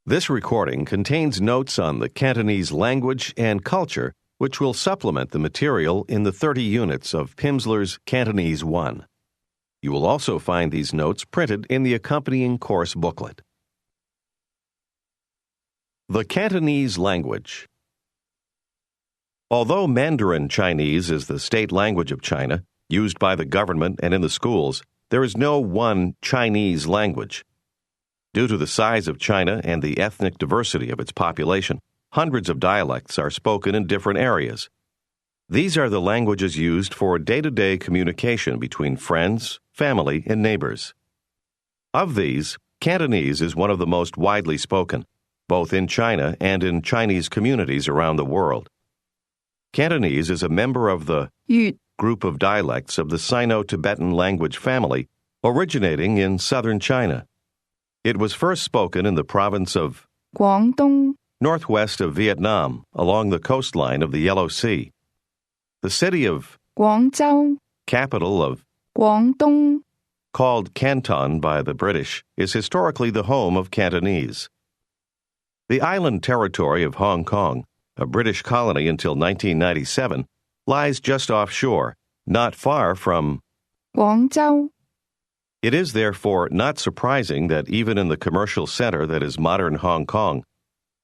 This recording contains notes on the Cantonese language and culture, which will supplement the material in the 30 units of Pimsleur's Cantonese 1. You will also find these notes printed in the accompanying course booklet. The Cantonese language. Although Mandarin Chinese is the state language of China, used by the government and in the schools, there is no one Chinese language. Due to the size of China and the ethnic diversity of its population, hundreds of dialects are spoken in different areas. These are the languages used for day-to-day communication between friends, family, and neighbors. Of these, Cantonese is one of the most widely spoken, both in China and in Chinese communities around the world. Cantonese is a member of the group of dialects of the Sino-Tibetan language family, originating in southern China. It was first spoken in the province of Guangdong, northwest of Vietnam, along the coastline of the Yellow Sea. The city of Guangzhou, capital of Guangdong, called Canton by the British, is historically the home of Cantonese. The island territory of Hong Kong, a British colony until 1997, lies just offshore, not far from Guangzhou. It is therefore not surprising that even in the commercial center that is modern Hong Kong,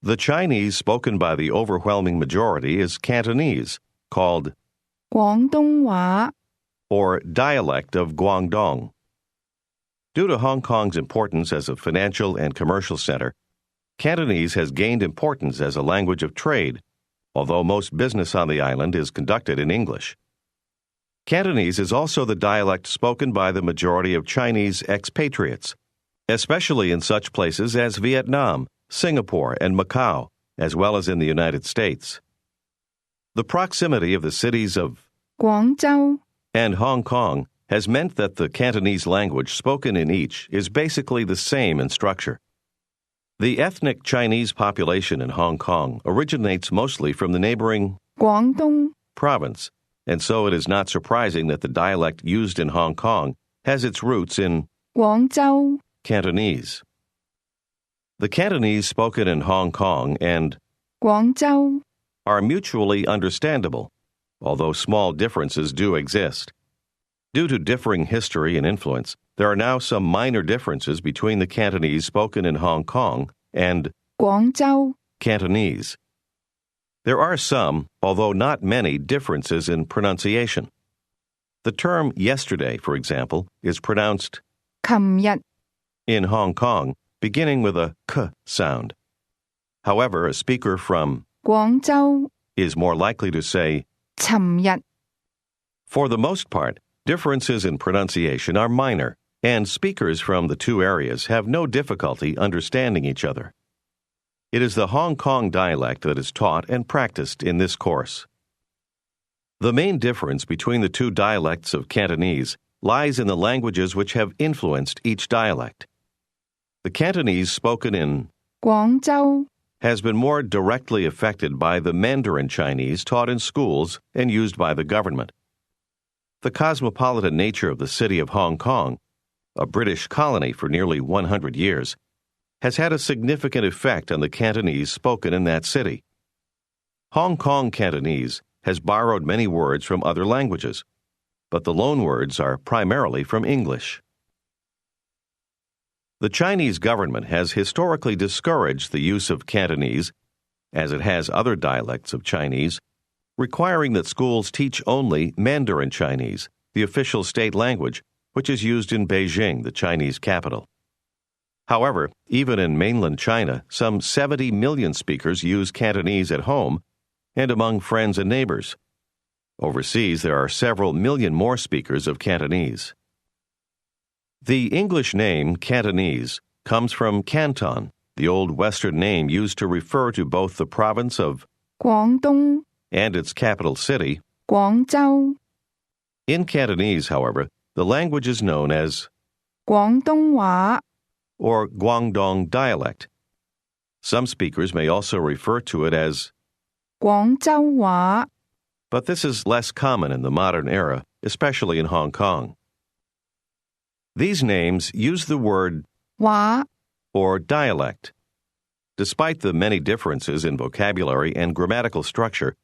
the Chinese spoken by the overwhelming majority is Cantonese, called Guangdonghua, or dialect of Guangdong. Due to Hong Kong's importance as a financial and commercial center, Cantonese has gained importance as a language of trade, although most business on the island is conducted in English. Cantonese is also the dialect spoken by the majority of Chinese expatriates, especially in such places as Vietnam, Singapore, and Macau, as well as in the United States. The proximity of the cities of Guangzhou, and Hong Kong has meant that the Cantonese language spoken in each is basically the same in structure. The ethnic Chinese population in Hong Kong originates mostly from the neighboring Guangdong, province, and so it is not surprising that the dialect used in Hong Kong has its roots in Guangzhou, Cantonese. The Cantonese spoken in Hong Kong and Guangzhou, are mutually understandable, although small differences do exist. Due to differing history and influence, there are now some minor differences between the Cantonese spoken in Hong Kong and Guangzhou, Cantonese. There are some, although not many, differences in pronunciation. The term yesterday, for example, is pronounced 琴日, in Hong Kong, beginning with a k sound. However, a speaker from Guangzhou, is more likely to say 尋日. For the most part, differences in pronunciation are minor, and speakers from the two areas have no difficulty understanding each other. It is the Hong Kong dialect that is taught and practiced in this course. The main difference between the two dialects of Cantonese lies in the languages which have influenced each dialect. The Cantonese spoken in Guangzhou, has been more directly affected by the Mandarin Chinese taught in schools and used by the government. The cosmopolitan nature of the city of Hong Kong, a British colony for nearly 100 years, has had a significant effect on the Cantonese spoken in that city. Hong Kong Cantonese has borrowed many words from other languages, but the loanwords are primarily from English. The Chinese government has historically discouraged the use of Cantonese, as it has other dialects of Chinese, requiring that schools teach only Mandarin Chinese, the official state language, which is used in Beijing, the Chinese capital. However, even in mainland China, some 70 million speakers use Cantonese at home and among friends and neighbors. Overseas, there are several million more speakers of Cantonese. The English name Cantonese comes from Canton, the old Western name used to refer to both the province of Guangdong, and its capital city, Guangzhou. In Cantonese, however, the language is known as Guangdonghua, or Guangdong dialect. Some speakers may also refer to it as Guangzhouhua, but this is less common in the modern era, especially in Hong Kong. These names use the word hua, or dialect. Despite the many differences in vocabulary and grammatical structure,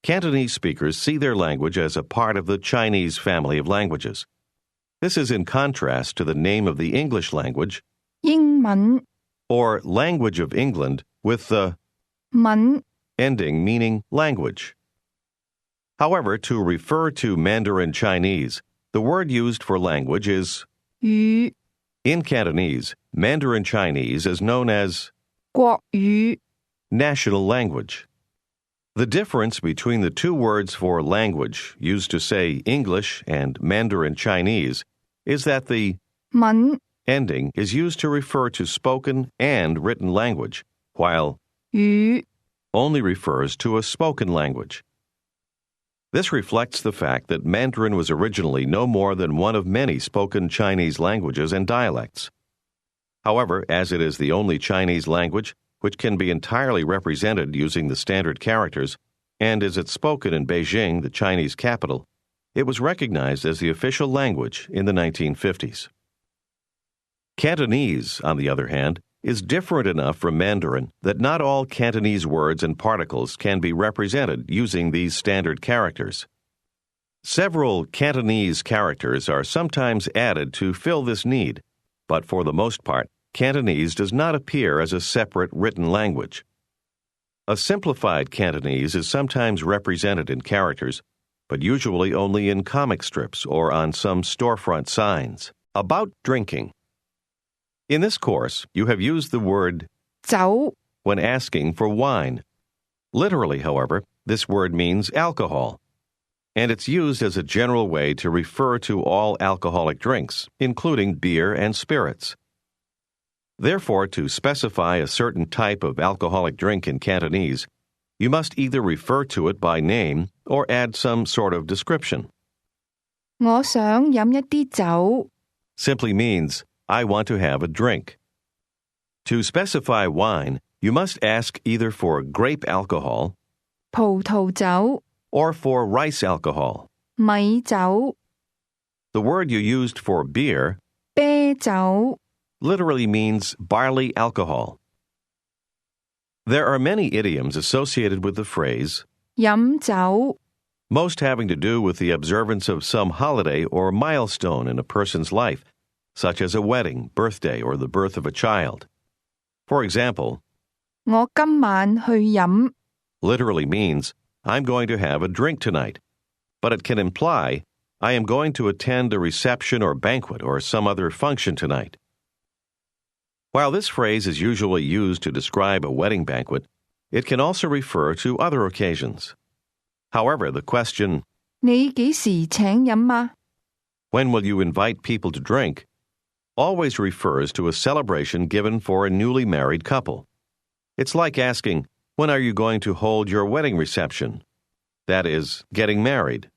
Cantonese speakers see their language as a part of the Chinese family of languages. This is in contrast to the name of the English language, 英文 or language of England, with the 文 ending meaning language. However, to refer to Mandarin Chinese, the word used for language is 語 in Cantonese, Mandarin Chinese is known as 國語 national language. The difference between the two words for language used to say English and Mandarin Chinese is that the 文 ending is used to refer to spoken and written language, while 語 only refers to a spoken language. This reflects the fact that Mandarin was originally no more than one of many spoken Chinese languages and dialects. However, as it is the only Chinese language which can be entirely represented using the standard characters, and is it spoken in Beijing, the Chinese capital, it was recognized as the official language in the 1950s. Cantonese, on the other hand, is different enough from Mandarin that not all Cantonese words and particles can be represented using these standard characters. Several Cantonese characters are sometimes added to fill this need, but for the most part, Cantonese does not appear as a separate written language. A simplified Cantonese is sometimes represented in characters, but usually only in comic strips or on some storefront signs. About drinking. In this course, you have used the word 酒 when asking for wine. Literally, however, this word means alcohol, and it's used as a general way to refer to all alcoholic drinks, including beer and spirits. Therefore, to specify a certain type of alcoholic drink in Cantonese, you must either refer to it by name or add some sort of description. 我想飲一啲酒 Simply means, I want to have a drink. To specify wine, you must ask either for grape alcohol 葡萄酒 or for rice alcohol. 米酒 The word you used for beer 啤酒 literally means barley alcohol. There are many idioms associated with the phrase, 飲酒 most having to do with the observance of some holiday or milestone in a person's life, such as a wedding, birthday, or the birth of a child. For example, 我今晚去飲 literally means, I'm going to have a drink tonight, but it can imply, I am going to attend a reception or banquet or some other function tonight. While this phrase is usually used to describe a wedding banquet, it can also refer to other occasions. However, the question, 你幾時請飲啊 when will you invite people to drink, always refers to a celebration given for a newly married couple. It's like asking, when are you going to hold your wedding reception? That is, getting married.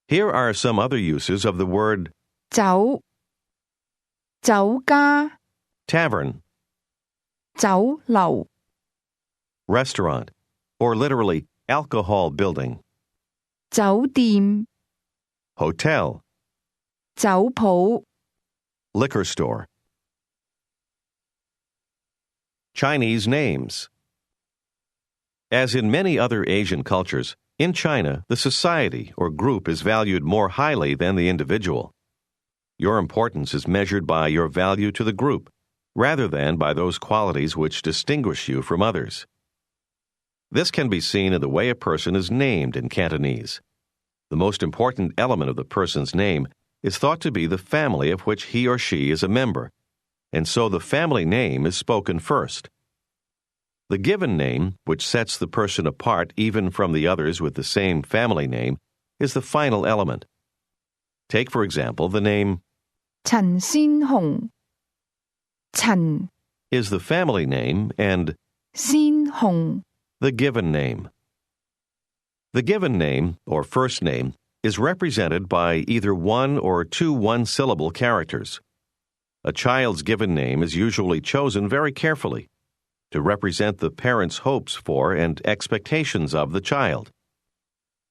Here are some other uses of the word 酒酒家 tavern, 酒樓 restaurant, or literally alcohol building, 酒店 hotel, 酒鋪 liquor store. Chinese names. As in many other Asian cultures, in China, the society or group is valued more highly than the individual. Your importance is measured by your value to the group, rather than by those qualities which distinguish you from others. This can be seen in the way a person is named in Cantonese. The most important element of the person's name is thought to be the family of which he or she is a member, and so the family name is spoken first. The given name, which sets the person apart even from the others with the same family name, is the final element. Take, for example, the name 陳先紅陳 is the family name and 先紅 the given name. The given name, or first name, is represented by either one or two one-syllable characters. A child's given name is usually chosen very carefully to represent the parents' hopes for and expectations of the child.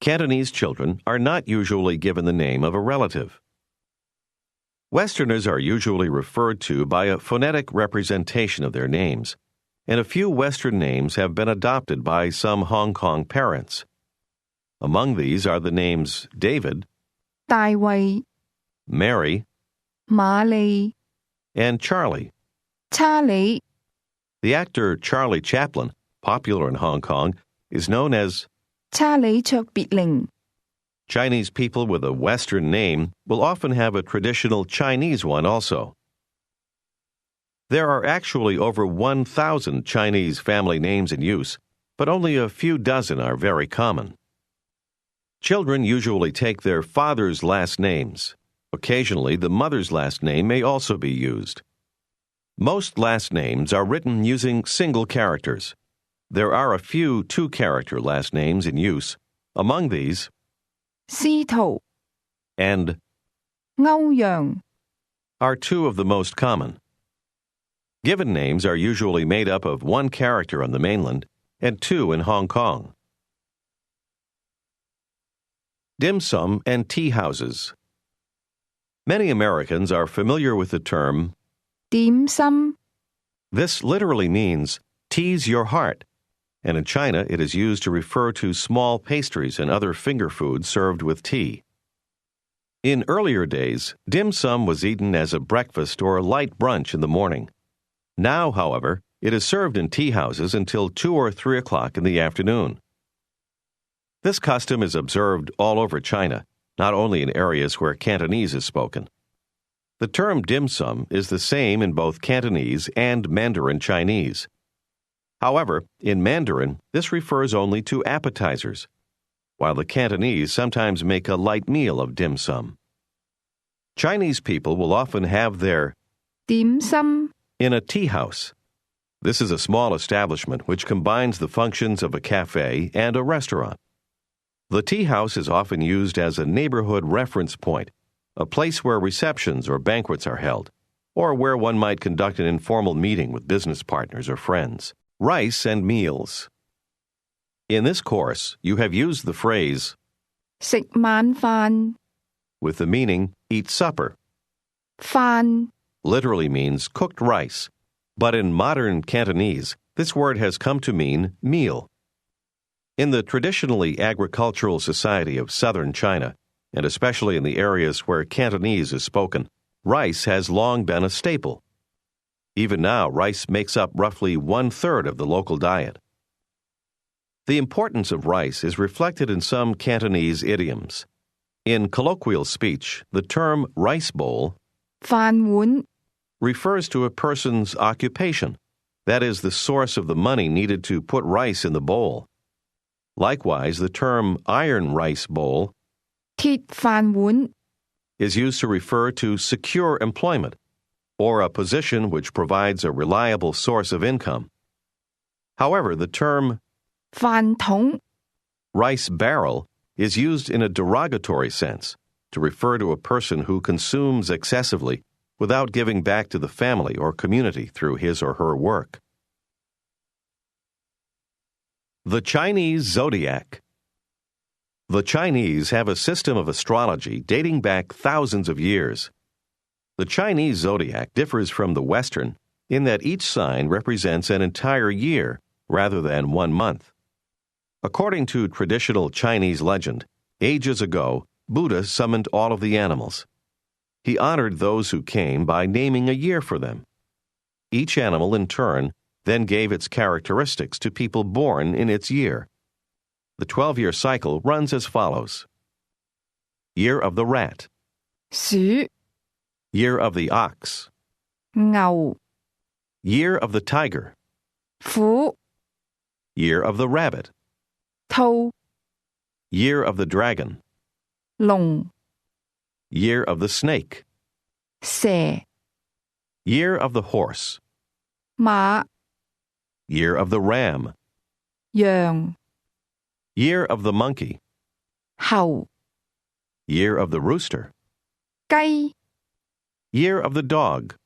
Cantonese children are not usually given the name of a relative. Westerners are usually referred to by a phonetic representation of their names, and a few Western names have been adopted by some Hong Kong parents. Among these are the names David, 大衛、 Mary, 瑪麗、 and Charlie. 查理、 The actor Charlie Chaplin, popular in Hong Kong, is known as 查理卓別靈。 Chinese people with a Western name will often have a traditional Chinese one also. There are actually over 1,000 Chinese family names in use, but only a few dozen are very common. Children usually take their father's last names. Occasionally, the mother's last name may also be used. Most last names are written using single characters. There are a few two-character last names in use. Among these, 司徒、 and 歐陽、 are two of the most common. Given names are usually made up of one character on the mainland and two in Hong Kong. Dim sum and tea houses. Many Americans are familiar with the term. 點心、 This literally means tease your heart, and in China it is used to refer to small pastries and other finger foods served with tea. In earlier days, dim sum was eaten as a breakfast or light brunch in the morning. Now, however, it is served in tea houses until 2 or 3 o'clock in the afternoon. This custom is observed all over China, not only in areas where Cantonese is spoken. The term dim sum is the same in both Cantonese and Mandarin Chinese. However, in Mandarin, this refers only to appetizers, while the Cantonese sometimes make a light meal of dim sum. Chinese people will often have their 點心、 in a tea house. This is a small establishment which combines the functions of a cafe and a restaurant. The tea house is often used as a neighborhood reference point, a place where receptions or banquets are held, or where one might conduct an informal meeting with business partners or friends. Rice and meals. In this course, you have used the phrase 食晚飯、 with the meaning eat supper. 飯、 Literally means cooked rice, but in modern Cantonese, this word has come to mean meal. In the traditionally agricultural society of southern China, and especially in the areas where Cantonese is spoken, rice has long been a staple. Even now, rice makes up roughly 1/3 of the local diet. The importance of rice is reflected in some Cantonese idioms. In colloquial speech, the term rice bowl 飯碗、 refers to a person's occupation, that is, the source of the money needed to put rice in the bowl. Likewise, the term iron rice bowl 鐵飯碗、 is used to refer to secure employment, or a position which provides a reliable source of income. However, the term 飯桶、 rice barrel is used in a derogatory sense to refer to a person who consumes excessively without giving back to the family or community through his or her work. The Chinese Zodiac. The Chinese have a system of astrology dating back thousands of years. The Chinese zodiac differs from the Western in that each sign represents an entire year rather than 1 month. According to traditional Chinese legend, ages ago, Buddha summoned all of the animals. He honored those who came by naming a year for them. Each animal, in turn, then gave its characteristics to people born in its year. The 12-year cycle runs as follows. Year of the rat, 鼠、 year of the ox, 牛、 year of the tiger, 虎、 year of the rabbit, 兔、 year of the dragon, 龍、 year of the snake, 蛇、 year of the horse, 馬、 year of the ram, 羊、 year of the monkey, 猴、 year of the rooster, 雞、 year of the dog,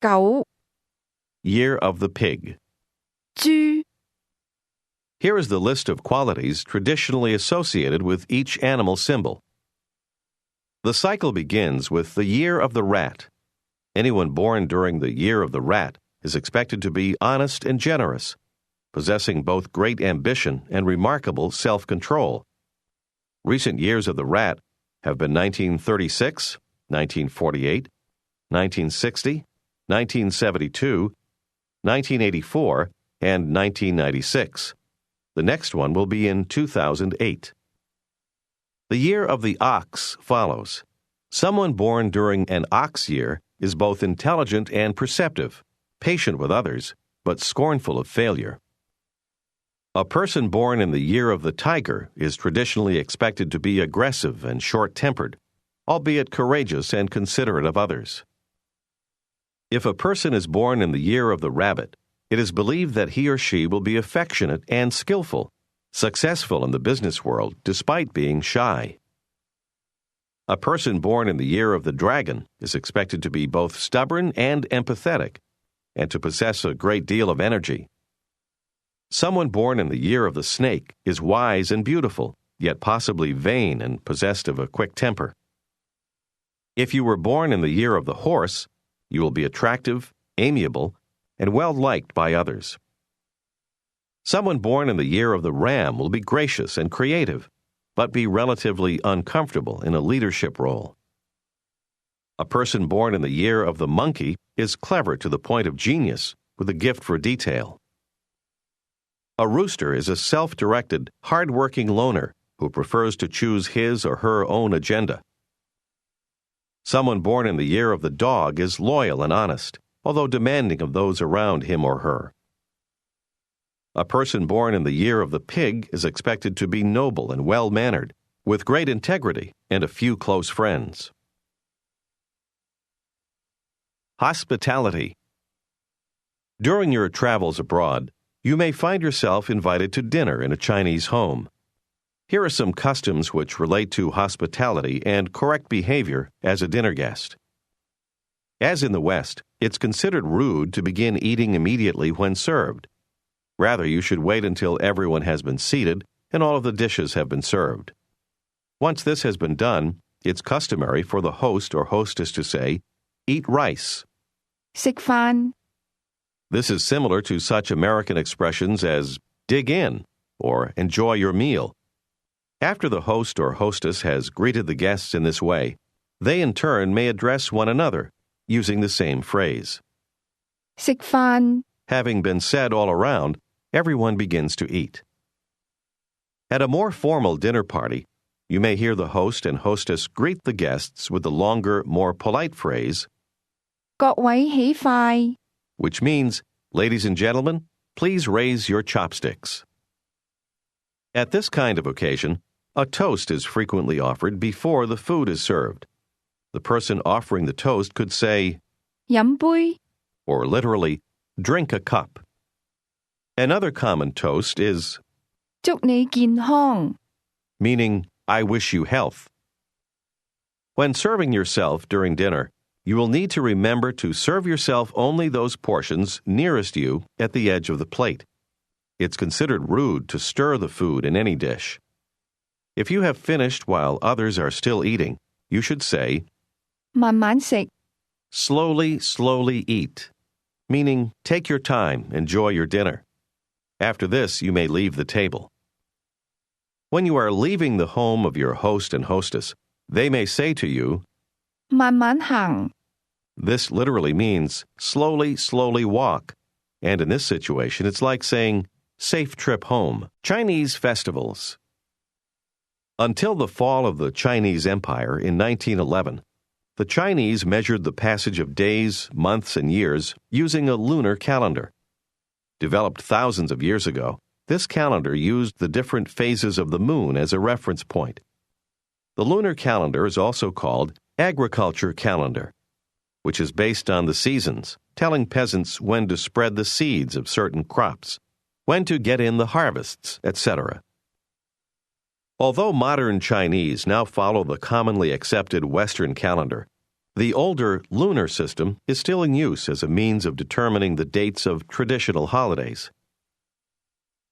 狗、 year of the pig. 豬。 Here is the list of qualities traditionally associated with each animal symbol. The cycle begins with the year of the rat. Anyone born during the year of the rat is expected to be honest and generous, possessing both great ambition and remarkable self-control. Recent years of the rat have been 1936, 1948, 1960, 1972, 1984, and 1996. The next one will be in 2008. The year of the ox follows. Someone born during an ox year is both intelligent and perceptive, patient with others, but scornful of failure. A person born in the year of the tiger is traditionally expected to be aggressive and short-tempered, albeit courageous and considerate of others. If a person is born in the year of the rabbit, it is believed that he or she will be affectionate and skillful, successful in the business world despite being shy. A person born in the year of the dragon is expected to be both stubborn and empathetic, and to possess a great deal of energy. Someone born in the year of the snake is wise and beautiful, yet possibly vain and possessed of a quick temper. If you were born in the year of the horse, you will be attractive, amiable, and well-liked by others. Someone born in the year of the ram will be gracious and creative, but be relatively uncomfortable in a leadership role. A person born in the year of the monkey is clever to the point of genius, with a gift for detail. A rooster is a self-directed, hard-working loner who prefers to choose his or her own agenda. Someone born in the year of the dog is loyal and honest, although demanding of those around him or her. A person born in the year of the pig is expected to be noble and well-mannered, with great integrity and a few close friends. Hospitality. During your travels abroad, you may find yourself invited to dinner in a Chinese home. Here are some customs which relate to hospitality and correct behavior as a dinner guest. As in the West, it's considered rude to begin eating immediately when served. Rather, you should wait until everyone has been seated and all of the dishes have been served. Once this has been done, it's customary for the host or hostess to say, "Eat rice." 食飯 This is similar to such American expressions as dig in or enjoy your meal. After the host or hostess has greeted the guests in this way, they in turn may address one another using the same phrase. 食飯 Having been said all around, everyone begins to eat. At a more formal dinner party, you may hear the host and hostess greet the guests with the longer, more polite phrase, 各位起筷 which means, "Ladies and gentlemen, please raise your chopsticks." At this kind of occasion, a toast is frequently offered before the food is served. The person offering the toast could say, 飲杯 or literally, drink a cup. Another common toast is, 祝你健康 meaning, I wish you health. When serving yourself during dinner, you will need to remember to serve yourself only those portions nearest you at the edge of the plate. It's considered rude to stir the food in any dish. If you have finished while others are still eating, you should say, 慢慢食 slowly, slowly eat, meaning take your time, enjoy your dinner. After this, you may leave the table. When you are leaving the home of your host and hostess, they may say to you, 慢慢行 This literally means slowly, slowly walk. And in this situation, it's like saying, safe trip home. Chinese festivals. Until the fall of the Chinese Empire in 1911, the Chinese measured the passage of days, months, and years using a lunar calendar. Developed thousands of years ago, this calendar used the different phases of the moon as a reference point. The lunar calendar is also called agriculture calendar, which is based on the seasons, telling peasants when to spread the seeds of certain crops, when to get in the harvests, etc. Although modern Chinese now follow the commonly accepted Western calendar, the older lunar system is still in use as a means of determining the dates of traditional holidays.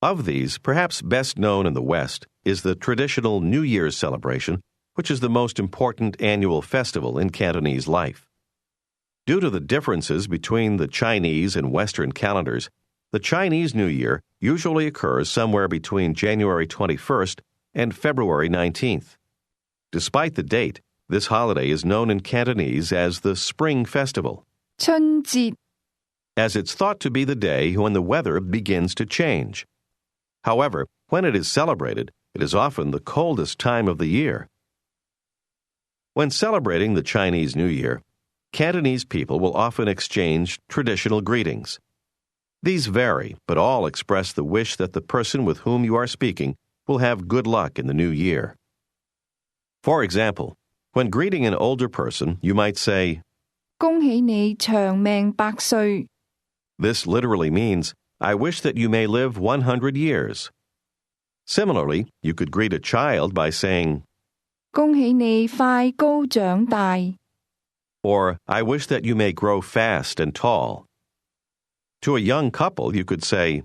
Of these, perhaps best known in the West is the traditional New Year's celebration, which is the most important annual festival in Cantonese life. Due to the differences between the Chinese and Western calendars, the Chinese New Year usually occurs somewhere between January 21st and February 19th. Despite the date, this holiday is known in Cantonese as the Spring Festival, 春節 as it's thought to be the day when the weather begins to change. However, when it is celebrated, it is often the coldest time of the year. When celebrating the Chinese New Year, Cantonese people will often exchange traditional greetings. These vary, but all express the wish that the person with whom you are speaking will have good luck in the new year. For example, when greeting an older person, you might say, 恭喜你長命百歲 This literally means, I wish that you may live 100 years. Similarly, you could greet a child by saying, 恭喜你快高長大 or I wish that you may grow fast and tall. To a young couple, you could say,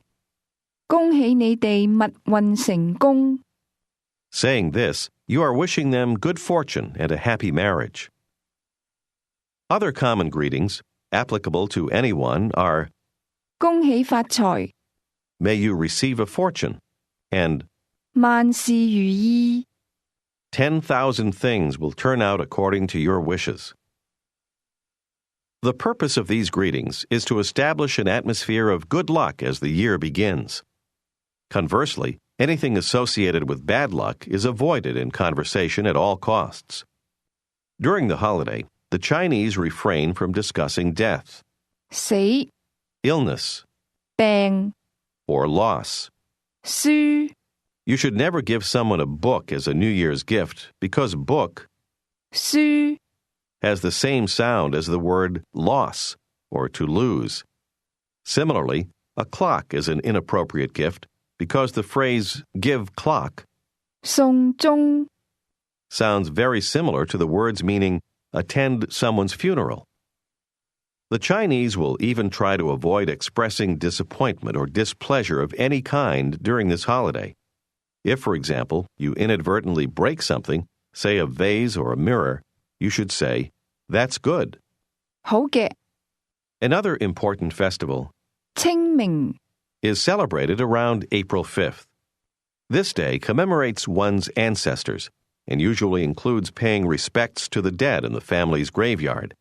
恭喜你哋密運成功 Saying this, you are wishing them good fortune and a happy marriage. Other common greetings, applicable to anyone, are 恭喜發財 May you receive a fortune, and 萬事如意 10,000 things will turn out according to your wishes. The purpose of these greetings is to establish an atmosphere of good luck as the year begins. Conversely, anything associated with bad luck is avoided in conversation at all costs. During the holiday, the Chinese refrain from discussing death, 死 illness, 病 or loss. 書 You should never give someone a book as a New Year's gift because book 書 has the same sound as the word loss, or to lose. Similarly, a clock is an inappropriate gift because the phrase give clock 送鐘 sounds very similar to the words meaning attend someone's funeral. The Chinese will even try to avoid expressing disappointment or displeasure of any kind during this holiday. If, for example, you inadvertently break something, say a vase or a mirror, you should say, that's good. 好嘅 Another important festival 清明 is celebrated around April 5th. This day commemorates one's ancestors and usually includes paying respects to the dead in the family's graveyard.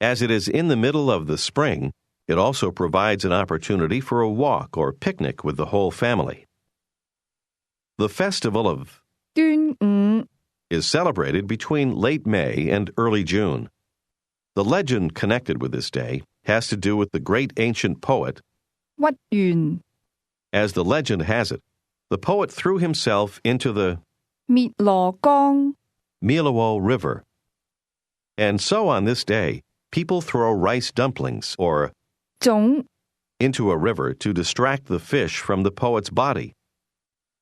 As it is in the middle of the spring, it also provides an opportunity for a walk or picnic with the whole family. The festival of 端午 is celebrated between late May and early June. The legend connected with this day has to do with the great ancient poet. 屈原 As the legend has it, the poet threw himself into the 汨羅江 Miluo River. And so on this day, people throw rice dumplings, or 粽 into a river to distract the fish from the poet's body.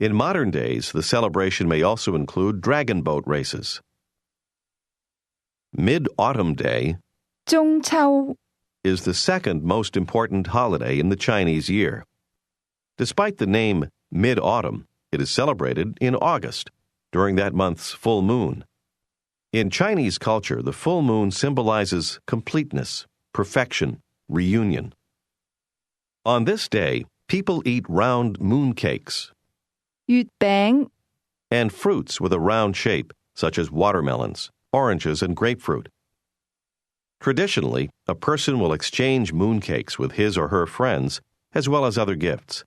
In modern days, the celebration may also include dragon boat races. Mid-Autumn Day 中秋 is the second most important holiday in the Chinese year. Despite the name Mid-Autumn, it is celebrated in August, during that month's full moon. In Chinese culture, the full moon symbolizes completeness, perfection, reunion. On this day, people eat round moon cakes 月餅 and fruits with a round shape, such as watermelons, oranges, and grapefruit. Traditionally, a person will exchange mooncakes with his or her friends, as well as other gifts.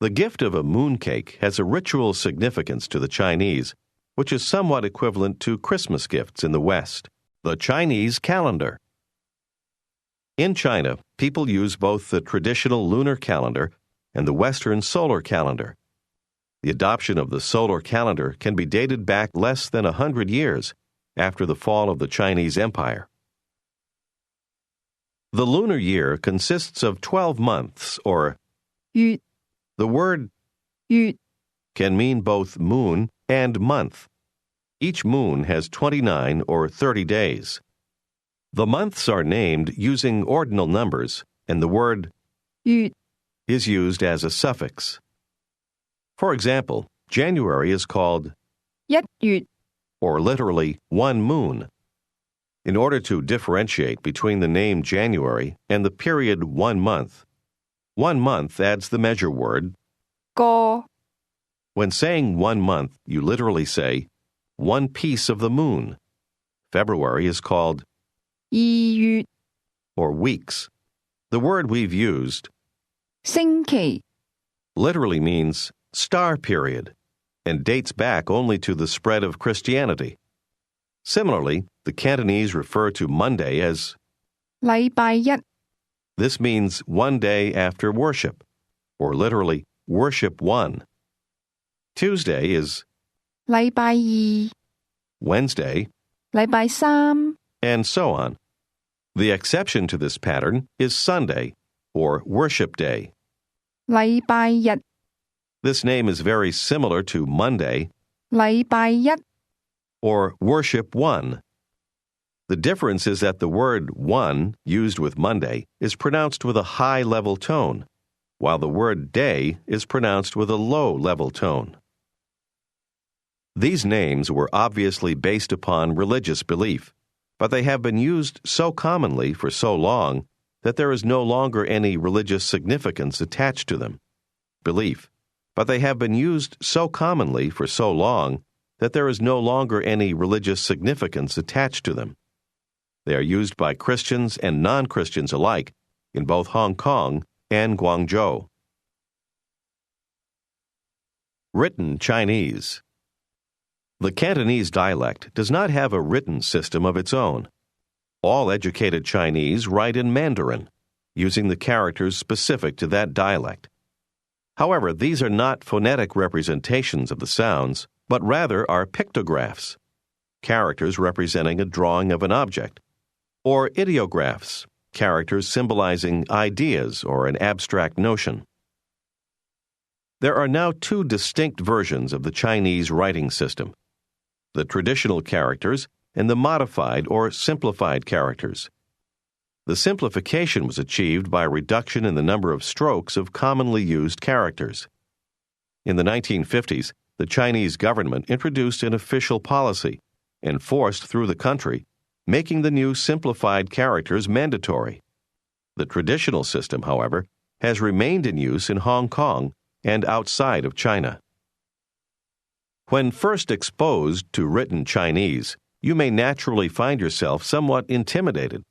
The gift of a mooncake has a ritual significance to the Chinese, which is somewhat equivalent to Christmas gifts in the West, the Chinese calendar. In China, people use both the traditional lunar calendar and the Western solar calendar. The adoption of the solar calendar can be dated back less than 100 years after the fall of the Chinese Empire. The lunar year consists of 12 months, or 月 the word 月 can mean both moon and month. Each moon has 29 or 30 days. The months are named using ordinal numbers, and the word 月 is used as a suffix. For example, January is called 一月 or literally one moon. In order to differentiate between the name January and the period 1 month adds the measure word. 個 When saying 1 month, you literally say, one piece of the moon. February is called 2月 or weeks. The word we've used, 星期 literally means star period and dates back only to the spread of Christianity. Similarly, the Cantonese refer to Monday as 禮拜一 This means one day after worship, or literally worship one. Tuesday is 禮拜二 Wednesday, 禮拜三 and so on. The exception to this pattern is Sunday, or worship day. 禮拜日 This name is very similar to Monday, 禮拜一 or worship one. The difference is that the word one used with Monday is pronounced with a high level tone, while the word day is pronounced with a low level tone. These names were obviously based upon religious belief, but they have been used so commonly for so long that there is no longer any religious significance attached to them. But they have been used so commonly for so long that there is no longer any religious significance attached to them. They are used by Christians and non-Christians alike in both Hong Kong and Guangzhou. Written Chinese. The Cantonese dialect does not have a written system of its own. All educated Chinese write in Mandarin, using the characters specific to that dialect. However, these are not phonetic representations of the sounds, but rather are pictographs, characters representing a drawing of an object, or ideographs, characters symbolizing ideas or an abstract notion. There are now two distinct versions of the Chinese writing system: the traditional characters and the modified or simplified characters. The simplification was achieved by a reduction in the number of strokes of commonly used characters. In the 1950s, the Chinese government introduced an official policy, enforced through the country, making the new simplified characters mandatory. The traditional system, however, has remained in use in Hong Kong and outside of China. When first exposed to written Chinese, you may naturally find yourself somewhat intimidated.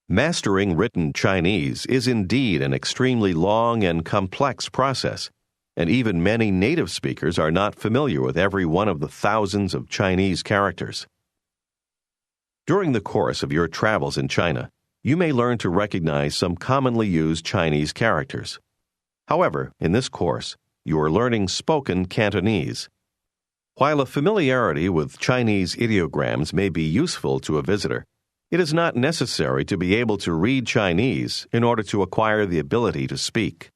Mastering written Chinese is indeed an extremely long and complex process, and even many native speakers are not familiar with every one of the thousands of Chinese characters. During the course of your travels in China, you may learn to recognize some commonly used Chinese characters. However, in this course, you are learning spoken Cantonese. While a familiarity with Chinese ideograms may be useful to a visitor, it is not necessary to be able to read Chinese in order to acquire the ability to speak.